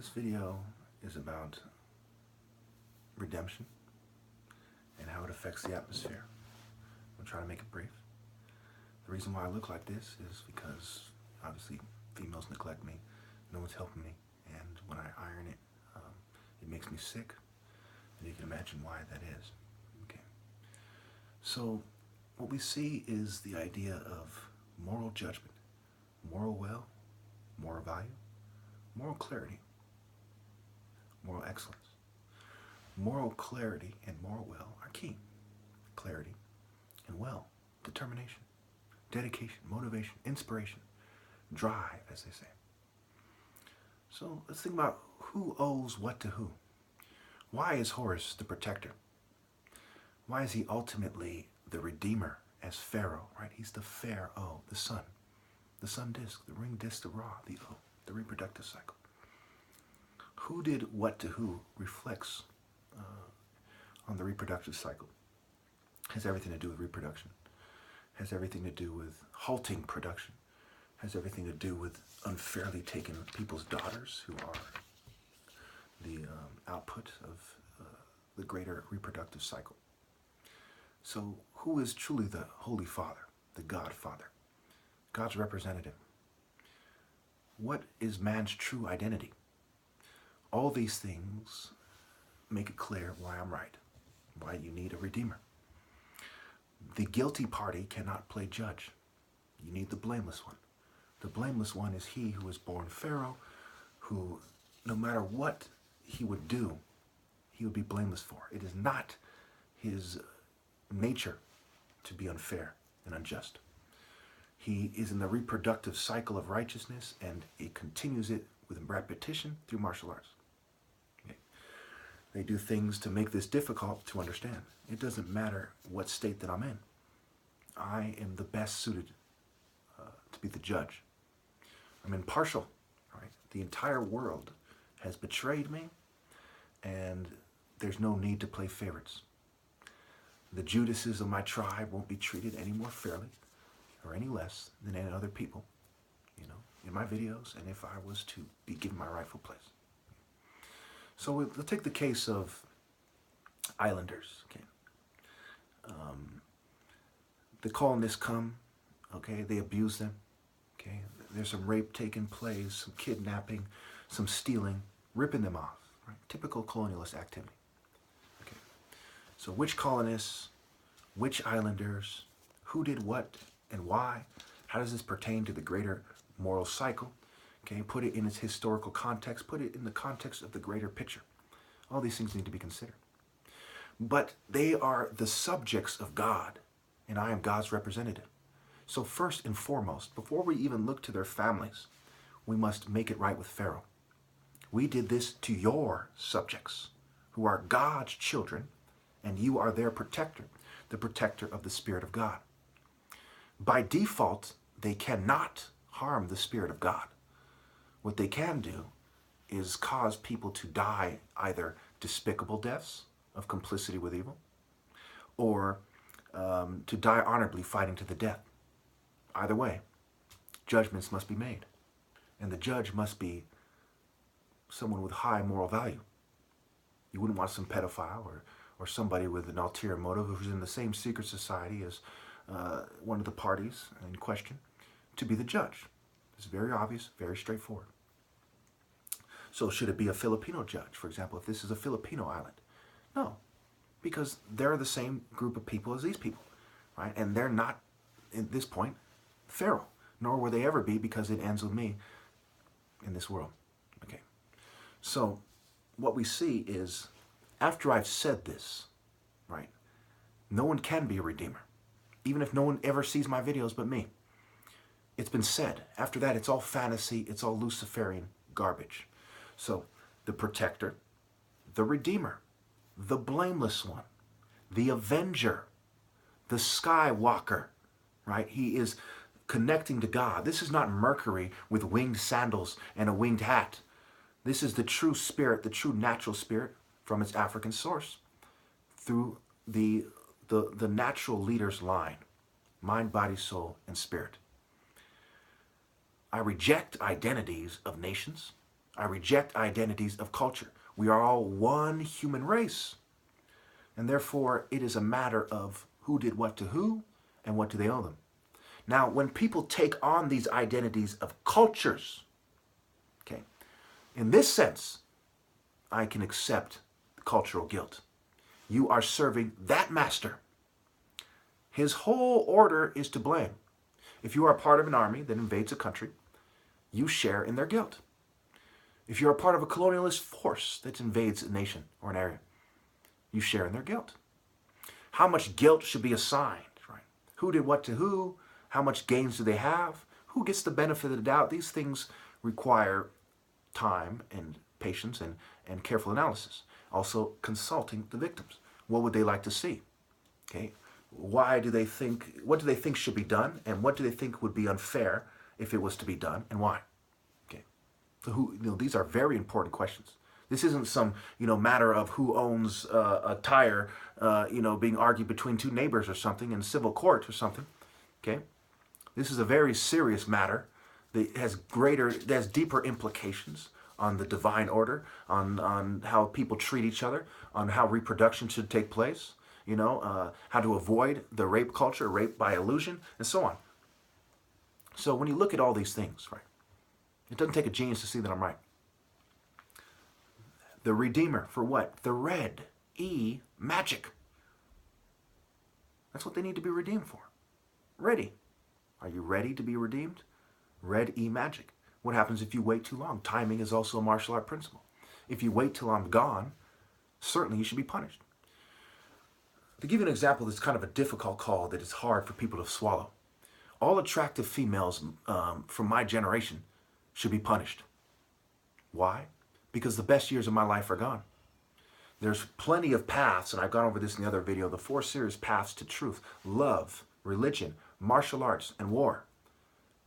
This video is about redemption and how it affects the atmosphere. I'm trying to make it brief. The reason why I look like this is because obviously females neglect me, no one's helping me, and when I iron it, it makes me sick, and you can imagine why that is. Okay. So what we see is the idea of moral judgment, moral will, moral value, moral clarity, moral excellence. Moral clarity and moral will are key. Clarity and will, determination, dedication, motivation, inspiration, drive, as they say. So let's think about who owes what to who. Why is Horus the protector? Why is he ultimately the redeemer as Pharaoh, right? He's the Pharaoh, the sun disk, the ring disk, the Ra, the O, the reproductive cycle. Who did what to who reflects on the reproductive cycle. Has everything to do with reproduction. Has everything to do with halting production. Has everything to do with unfairly taking people's daughters who are the output of the greater reproductive cycle. So who is truly the Holy Father, the God Father, God's representative? What is man's true identity? All these things make it clear why I'm right, why you need a redeemer. The guilty party cannot play judge. You need the blameless one. The blameless one is he who was born Pharaoh, who no matter what he would do, he would be blameless for. It is not his nature to be unfair and unjust. He is in the reproductive cycle of righteousness, and it continues it with repetition through martial arts. Okay. They do things to make this difficult to understand. It doesn't matter what state that I'm in. I am the best suited to be the judge. I'm impartial, right? The entire world has betrayed me, and there's no need to play favorites. The Judases of my tribe won't be treated any more fairly or any less than any other people, in my videos, and if I was to be given my rightful place. So we'll take the case of islanders. Okay, the colonists come. Okay, they abuse them. Okay, there's some rape taking place, some kidnapping, some stealing, ripping them off. Right? Typical colonialist activity. Okay, so which colonists, which islanders, who did what and why? How does this pertain to the greater moral cycle? Okay, put it in its historical context, put it in the context of the greater picture. All these things need to be considered. But they are the subjects of God, and I am God's representative. So first and foremost, before we even look to their families, we must make it right with Pharaoh. We did this to your subjects, who are God's children, and you are their protector, the protector of the Spirit of God. By default, they cannot harm the Spirit of God. What they can do is cause people to die either despicable deaths of complicity with evil, or to die honorably fighting to the death. Either way, judgments must be made, and the judge must be someone with high moral value. You wouldn't want some pedophile or somebody with an ulterior motive who's in the same secret society as one of the parties in question to be the judge. It's very obvious, very straightforward. So should it be a Filipino judge, for example, if this is a Filipino island? No, because they're the same group of people as these people, right? And they're not, at this point, Pharaoh, nor will they ever be, because it ends with me in this world. Okay, so what we see is, after I've said this, right, no one can be a redeemer, even if no one ever sees my videos but me. It's been said. After that, it's all fantasy, it's all Luciferian garbage. So the protector, the redeemer, the blameless one, the avenger, the skywalker, right? He is connecting to God. This is not Mercury with winged sandals and a winged hat. This is the true spirit, the true natural spirit from its African source through the natural leader's line, mind, body, soul, and spirit. I reject identities of nations. I reject identities of culture. We are all one human race. And therefore, it is a matter of who did what to who and what do they owe them. Now, when people take on these identities of cultures, okay, in this sense, I can accept cultural guilt. You are serving that master. His whole order is to blame. If you are part of an army that invades a country, you share in their guilt. If you're a part of a colonialist force that invades a nation or an area, you share in their guilt. How much guilt should be assigned, right? Who did what to who? How much gains do they have? Who gets the benefit of the doubt? These things require time and patience and careful analysis. Also consulting the victims. What would they like to see? Okay. What do they think should be done, and what do they think would be unfair if it was to be done, and why? Okay. So these are very important questions. This isn't some, matter of who owns a tire, being argued between two neighbors or something in civil court or something. Okay. This is a very serious matter that has deeper implications on the divine order, on how people treat each other, on how reproduction should take place, how to avoid the rape culture, rape by illusion, and so on. So when you look at all these things, right, it doesn't take a genius to see that I'm right. The Redeemer, for what? The red E magic. That's what they need to be redeemed for. Ready. Are you ready to be redeemed? Red E magic. What happens if you wait too long? Timing is also a martial art principle. If you wait till I'm gone, certainly you should be punished. To give you an example that's kind of a difficult call that is hard for people to swallow. All attractive females from my generation should be punished. Why? Because the best years of my life are gone. There's plenty of paths, and I've gone over this in the other video, the 4 serious paths to truth: love, religion, martial arts, and war,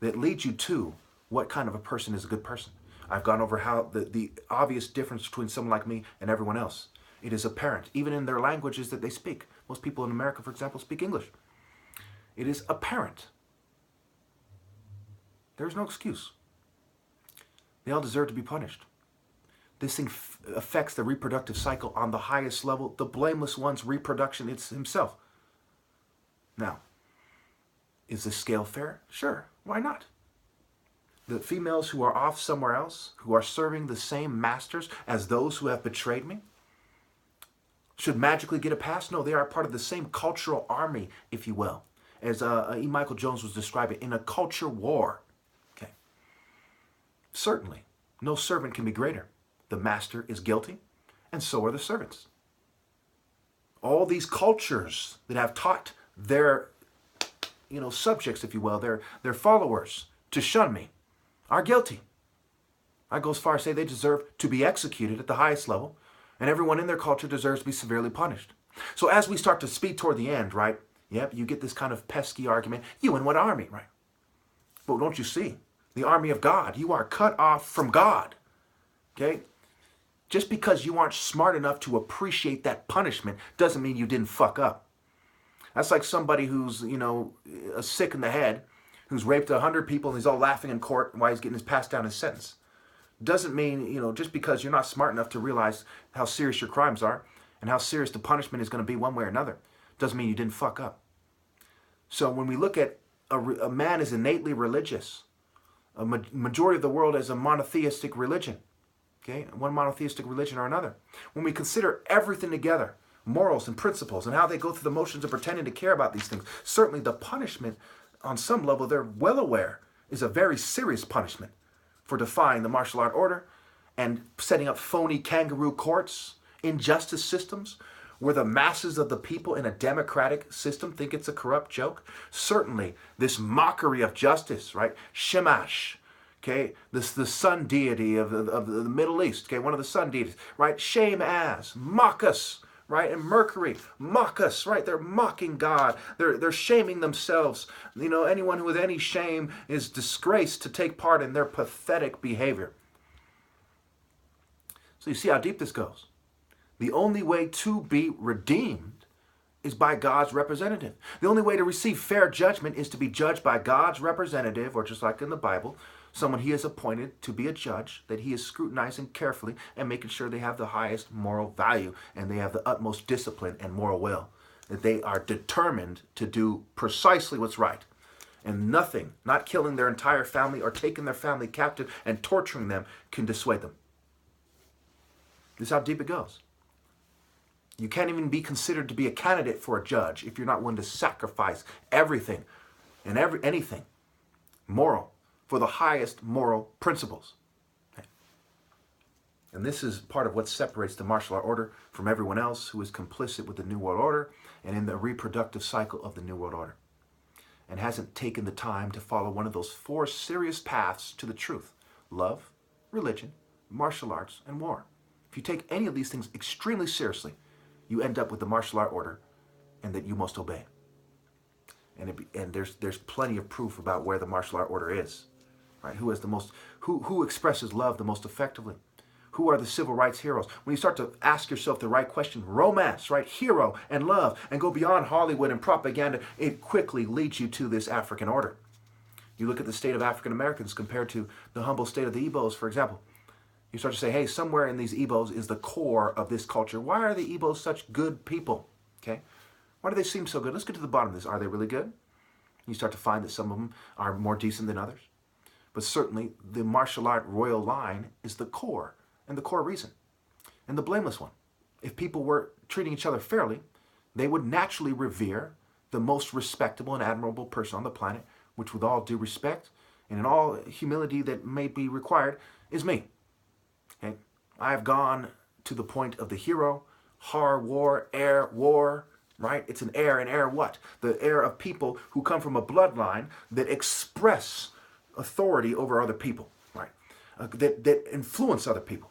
that lead you to what kind of a person is a good person. I've gone over how the obvious difference between someone like me and everyone else. It is apparent, even in their languages that they speak. Most people in America, for example, speak English. It is apparent. There's no excuse. They all deserve to be punished. This thing affects the reproductive cycle on the highest level. The blameless one's reproduction, it's himself. Now, is this scale fair? Sure, why not? The females who are off somewhere else, who are serving the same masters as those who have betrayed me, should magically get a pass? No, they are part of the same cultural army, if you will, as E. Michael Jones was describing, in a culture war. Okay. Certainly, no servant can be greater. The master is guilty, and so are the servants. All these cultures that have taught their, subjects, if you will, their followers to shun me, are guilty. I go as far as to say they deserve to be executed at the highest level, and everyone in their culture deserves to be severely punished. So as we start to speed toward the end, right, yep, you get this kind of pesky argument, you in what army, right? But don't you see, the army of God, you are cut off from God, okay? Just because you aren't smart enough to appreciate that punishment doesn't mean you didn't fuck up. That's like somebody who's, sick in the head, who's raped 100 people and he's all laughing in court while he's getting passed down his sentence. Doesn't mean, just because you're not smart enough to realize how serious your crimes are and how serious the punishment is going to be one way or another, doesn't mean you didn't fuck up. So when we look at a man is innately religious, a majority of the world is a monotheistic religion, okay? One monotheistic religion or another. When we consider everything together, morals and principles and how they go through the motions of pretending to care about these things, certainly the punishment on some level they're well aware is a very serious punishment for defying the martial art order and setting up phony kangaroo courts, injustice systems, where the masses of the people in a democratic system think it's a corrupt joke. Certainly, this mockery of justice, right? Shamash, okay? The sun deity of the Middle East, okay? One of the sun deities, right? Shame as, mock us, right? And Mercury, mock us, right? They're mocking God. They're shaming themselves. Anyone who with any shame is disgraced to take part in their pathetic behavior. So you see how deep this goes. The only way to be redeemed is by God's representative. The only way to receive fair judgment is to be judged by God's representative, or just like in the Bible, someone he has appointed to be a judge that he is scrutinizing carefully and making sure they have the highest moral value and they have the utmost discipline and moral will, that they are determined to do precisely what's right. And nothing, not killing their entire family or taking their family captive and torturing them, can dissuade them. This is how deep it goes. You can't even be considered to be a candidate for a judge if you're not willing to sacrifice everything and anything moral for the highest moral principles. And this is part of what separates the martial art order from everyone else who is complicit with the New World Order and in the reproductive cycle of the New World Order, and hasn't taken the time to follow one of those 4 serious paths to the truth: love, religion, martial arts, and war. If you take any of these things extremely seriously, you end up with the martial art order, and that you must obey. And there's plenty of proof about where the martial art order is, right? Who has the most, who expresses love the most effectively? Who are the civil rights heroes? When you start to ask yourself the right question, romance, right? Hero and love, and go beyond Hollywood and propaganda, it quickly leads you to this African order. You look at the state of African Americans compared to the humble state of the Igbos, for example. You start to say, hey, somewhere in these Igbos is the core of this culture. Why are the Igbos such good people? Okay? Why do they seem so good? Let's get to the bottom of this. Are they really good? You start to find that some of them are more decent than others. But certainly the martial art royal line is the core and the core reason. And the blameless one. If people were treating each other fairly, they would naturally revere the most respectable and admirable person on the planet, which with all due respect and in all humility that may be required, is me. Okay? I have gone to the point of the hero, har war, air war, right? It's an air what? The air of people who come from a bloodline that express authority over other people, right? That influence other people,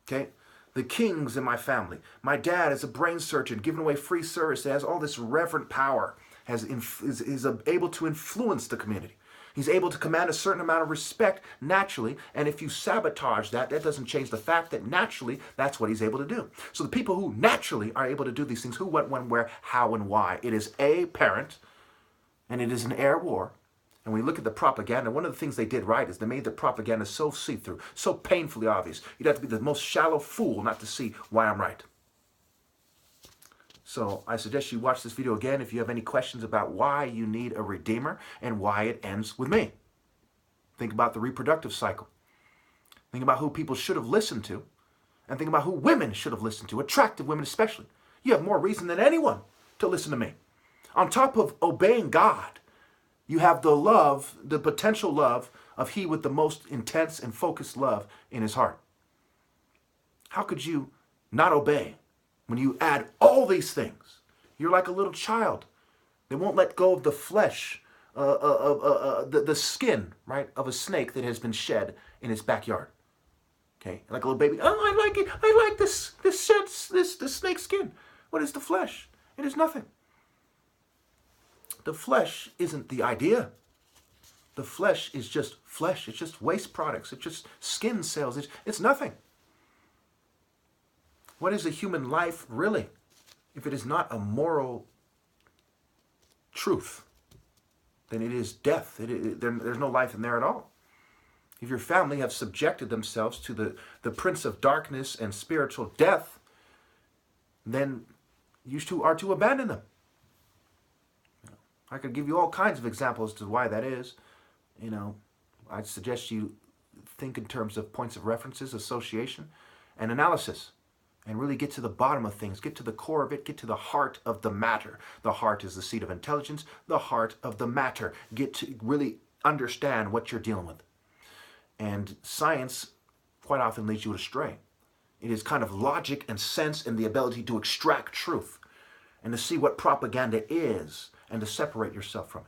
okay? The kings in my family. My dad is a brain surgeon, giving away free service, has all this reverent power, is able to influence the community. He's able to command a certain amount of respect naturally, and if you sabotage that, that doesn't change the fact that naturally that's what he's able to do. So the people who naturally are able to do these things, who, what, when, where, how, and why, it is a parent, and it is an air war. And when you look at the propaganda, one of the things they did right is they made the propaganda so see-through, so painfully obvious. You'd have to be the most shallow fool not to see why I'm right. So I suggest you watch this video again if you have any questions about why you need a redeemer and why it ends with me. Think about the reproductive cycle. Think about who people should have listened to, and think about who women should have listened to, attractive women especially. You have more reason than anyone to listen to me. On top of obeying God, you have the love, the potential love of he with the most intense and focused love in his heart. How could you not obey when you add all these things? You're like a little child. They won't let go of the flesh, the skin, right, of a snake that has been shed in its backyard. Okay, like a little baby. Oh, I like it. I like this snake skin. What is the flesh? It is nothing. The flesh isn't the idea. The flesh is just flesh. It's just waste products. It's just skin cells. It's nothing. What is a human life really if it is not a moral truth? Then it is death. There's no life in there at all. If your family have subjected themselves to the prince of darkness and spiritual death, then you two are to abandon them. I could give you all kinds of examples to why that is. I'd suggest you think in terms of points of references, association, and analysis, and really get to the bottom of things, get to the core of it, get to the heart of the matter. The heart is the seat of intelligence, the heart of the matter. Get to really understand what you're dealing with. And science quite often leads you astray. It is kind of logic and sense and the ability to extract truth and to see what propaganda is and to separate yourself from it.